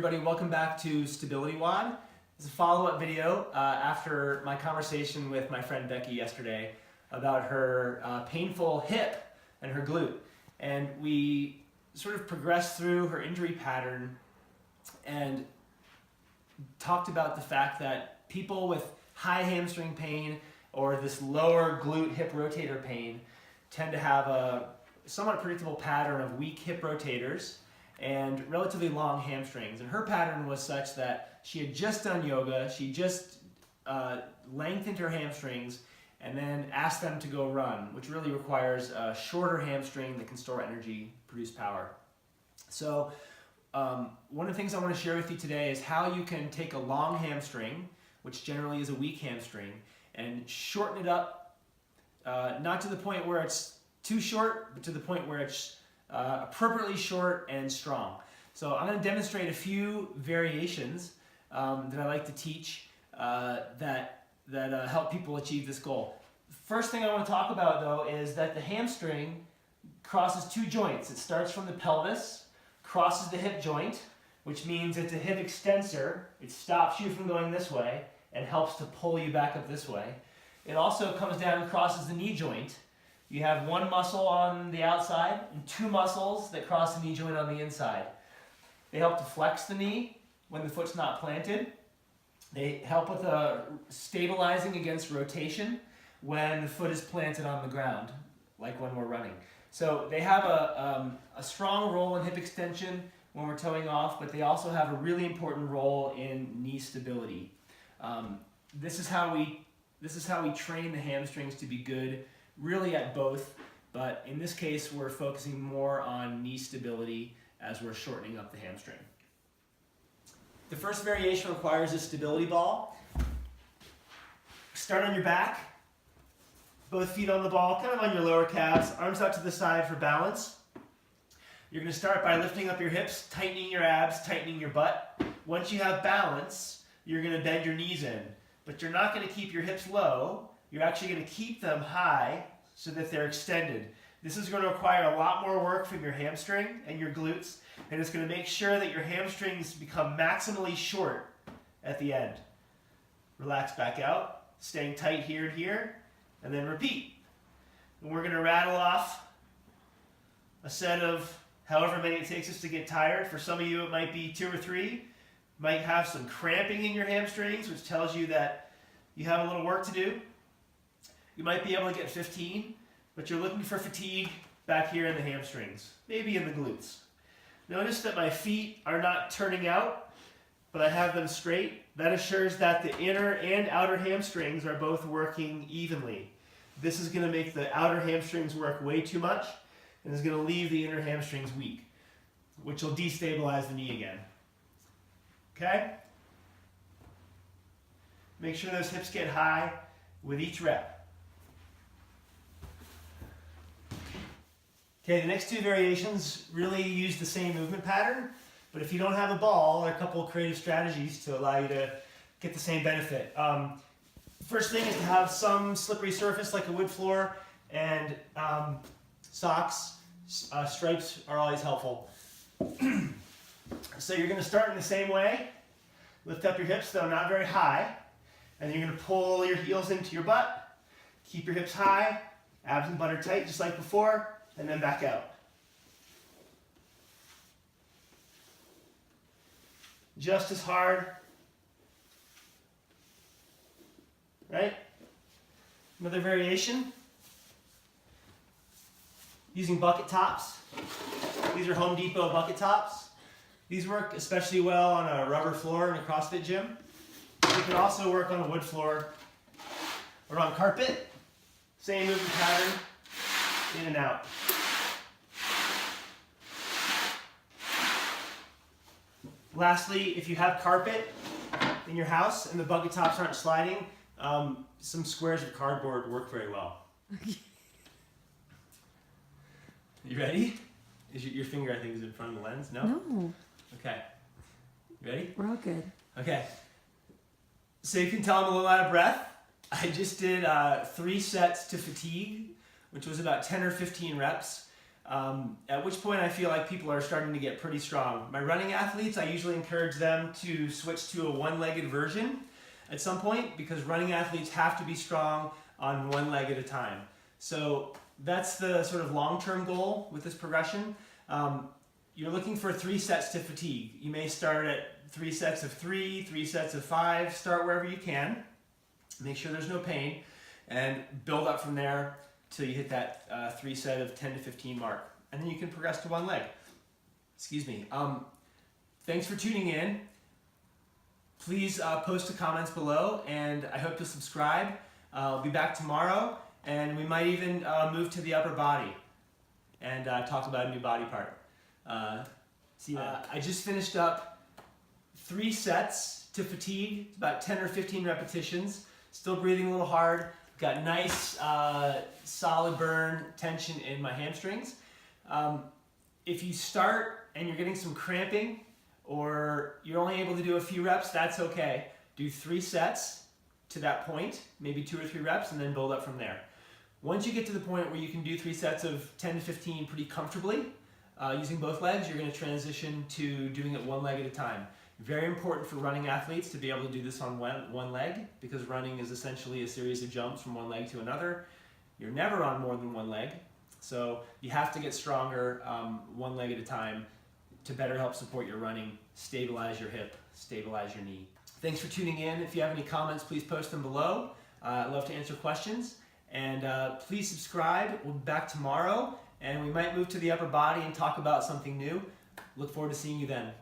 everybody, welcome back to StabilityWOD. It's a follow-up video after my conversation with my friend Becky yesterday about her painful hip and her glute. And we sort of progressed through her injury pattern and talked about the fact that people with high hamstring pain or this lower glute hip rotator pain tend to have a somewhat predictable pattern of weak hip rotators and relatively long hamstrings. And her pattern was such that she had just done yoga, she just lengthened her hamstrings and then asked them to go run, which really requires a shorter hamstring that can store energy, produce power. So one of the things I want to share with you today is how you can take a long hamstring, which generally is a weak hamstring, and shorten it up, not to the point where it's too short, but to the point where it's appropriately short and strong. So I'm going to demonstrate a few variations that I like to teach that help people achieve this goal. First thing I want to talk about though is that the hamstring crosses two joints. It starts from the pelvis, crosses the hip joint, which means it's a hip extensor. It stops you from going this way and helps to pull you back up this way. It also comes down and crosses the knee joint. You have one muscle on the outside and two muscles that cross the knee joint on the inside. They help to flex the knee when the foot's not planted. They help with stabilizing against rotation when the foot is planted on the ground, like when we're running. So they have a strong role in hip extension when we're toeing off, but they also have a really important role in knee stability. This is how we train the hamstrings to be good really at both, but in this case we're focusing more on knee stability as we're shortening up the hamstring. The first variation requires a stability ball. Start on your back, both feet on the ball, kind of on your lower calves, arms out to the side for balance. You're going to start by lifting up your hips, tightening your abs, tightening your butt. Once you have balance, you're going to bend your knees in, but you're not going to keep your hips low. You're actually going to keep them high so that they're extended. This is going to require a lot more work from your hamstring and your glutes, and it's going to make sure that your hamstrings become maximally short at the end. Relax back out, staying tight here and here, and then repeat. And we're going to rattle off a set of however many it takes us to get tired. For some of you it might be 2 or 3. You might have some cramping in your hamstrings, which tells you that you have a little work to do. You might be able to get 15, but you're looking for fatigue back here in the hamstrings, maybe in the glutes. Notice that my feet are not turning out, but I have them straight. That assures that the inner and outer hamstrings are both working evenly. This is going to make the outer hamstrings work way too much, and is going to leave the inner hamstrings weak, which will destabilize the knee again. Okay? Make sure those hips get high with each rep. Okay, the next two variations really use the same movement pattern, but if you don't have a ball, there are a couple of creative strategies to allow you to get the same benefit. First thing is to have some slippery surface like a wood floor, and socks, stripes are always helpful. So you're going to start in the same way, lift up your hips, though not very high, and you're going to pull your heels into your butt, keep your hips high, abs and butt are tight just like before, and then back out. Just as hard, right? Another variation, using bucket tops. These are Home Depot bucket tops. These work especially well on a rubber floor in a CrossFit gym. They can also work on a wood floor or on carpet. Same movement pattern, in and out. Lastly, if you have carpet in your house and the bucket tops aren't sliding, some squares of cardboard work very well. You ready? Your finger, I think, is in front of the lens? No? No. Okay. You ready? We're all good. Okay. So you can tell I'm a little out of breath. I just did 3 sets to fatigue, which was about 10 or 15 reps. at which point I feel like people are starting to get pretty strong. My running athletes, I usually encourage them to switch to a one-legged version at some point, because running athletes have to be strong on one leg at a time. So that's the sort of long-term goal with this progression. You're looking for 3 sets to fatigue. You may start at 3 sets of 3, 3 sets of 5, start wherever you can. Make sure there's no pain, and build up from there till you hit that 3 set of 10 to 15 mark. And then you can progress to one leg. Excuse me. Thanks for tuning in. Please post the comments below, and I hope you'll subscribe. I'll be back tomorrow, and we might even move to the upper body and talk about a new body part. See that? I just finished up 3 sets to fatigue, about 10 or 15 repetitions. Still breathing a little hard. Got nice solid burn tension in my hamstrings. If you start and you're getting some cramping, or you're only able to do a few reps, that's okay. Do 3 sets to that point, maybe 2 or 3 reps, and then build up from there. Once you get to the point where you can do 3 sets of 10 to 15 pretty comfortably, using both legs, you're going to transition to doing it one leg at a time. Very important for running athletes to be able to do this on one leg, because running is essentially a series of jumps from one leg to another. You're never on more than one leg, so you have to get stronger one leg at a time to better help support your running, stabilize your hip, stabilize your knee. Thanks for tuning in. If you have any comments, please post them below. I'd love to answer questions. And please subscribe. We'll be back tomorrow, and we might move to the upper body and talk about something new. Look forward to seeing you then.